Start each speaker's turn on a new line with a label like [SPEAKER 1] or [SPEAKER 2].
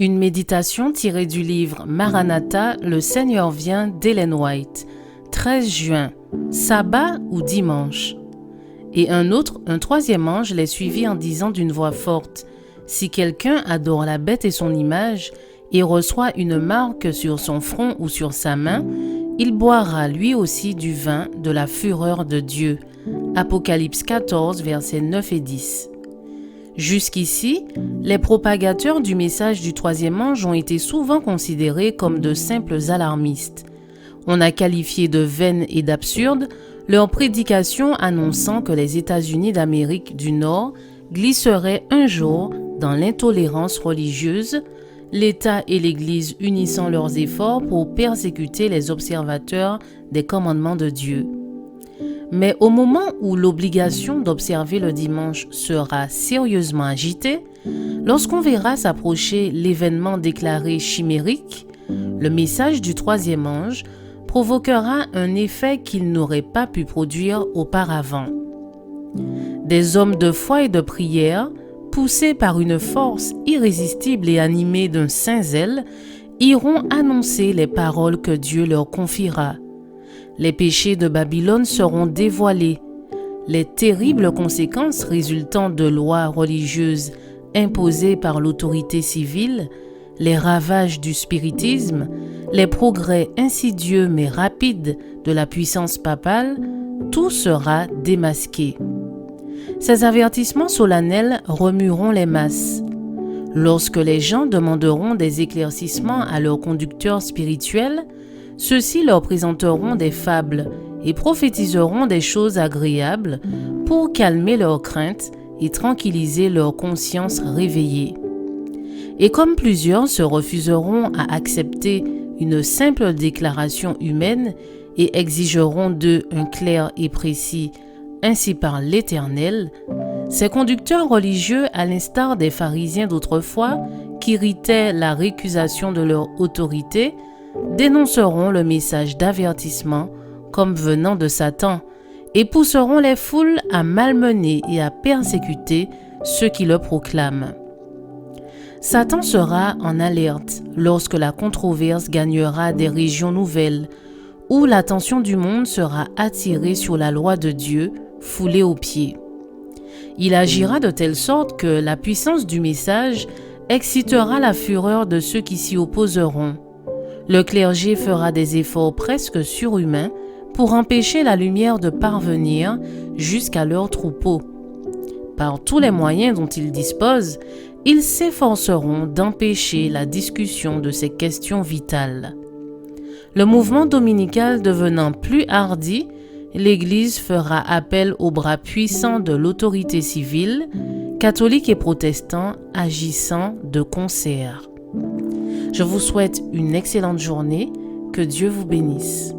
[SPEAKER 1] Une méditation tirée du livre Maranatha, le Seigneur vient d'Ellen White, 13 juin, sabbat ou dimanche. Et un troisième ange les suivit en disant d'une voix forte, « Si quelqu'un adore la bête et son image, et reçoit une marque sur son front ou sur sa main, il boira lui aussi du vin de la fureur de Dieu. » Apocalypse 14, versets 9 et 10. Jusqu'ici, les propagateurs du message du troisième ange ont été souvent considérés comme de simples alarmistes. On a qualifié de vaines et d'absurdes leurs prédications annonçant que les États-Unis d'Amérique du Nord glisseraient un jour dans l'intolérance religieuse, l'État et l'Église unissant leurs efforts pour persécuter les observateurs des commandements de Dieu. Mais au moment où l'obligation d'observer le dimanche sera sérieusement agitée, lorsqu'on verra s'approcher l'événement déclaré chimérique, le message du troisième ange provoquera un effet qu'il n'aurait pas pu produire auparavant. Des hommes de foi et de prière, poussés par une force irrésistible et animés d'un saint zèle, iront annoncer les paroles que Dieu leur confiera. Les péchés de Babylone seront dévoilés. Les terribles conséquences résultant de lois religieuses imposées par l'autorité civile, les ravages du spiritisme, les progrès insidieux mais rapides de la puissance papale, tout sera démasqué. Ces avertissements solennels remueront les masses. Lorsque les gens demanderont des éclaircissements à leurs conducteurs spirituels, ceux-ci leur présenteront des fables et prophétiseront des choses agréables pour calmer leurs craintes et tranquilliser leur conscience réveillée. Et comme plusieurs se refuseront à accepter une simple déclaration humaine et exigeront d'eux un clair et précis « Ainsi parle l'Éternel », ces conducteurs religieux, à l'instar des pharisiens d'autrefois, qui irritaient la récusation de leur autorité, dénonceront le message d'avertissement comme venant de Satan et pousseront les foules à malmener et à persécuter ceux qui le proclament. Satan sera en alerte lorsque la controverse gagnera des régions nouvelles, où l'attention du monde sera attirée sur la loi de Dieu, foulée aux pieds. Il agira de telle sorte que la puissance du message excitera la fureur de ceux qui s'y opposeront. Le clergé fera des efforts presque surhumains pour empêcher la lumière de parvenir jusqu'à leur troupeau. Par tous les moyens dont ils disposent, ils s'efforceront d'empêcher la discussion de ces questions vitales. Le mouvement dominical devenant plus hardi, l'Église fera appel aux bras puissants de l'autorité civile, catholiques et protestants agissant de concert. Je vous souhaite une excellente journée, que Dieu vous bénisse.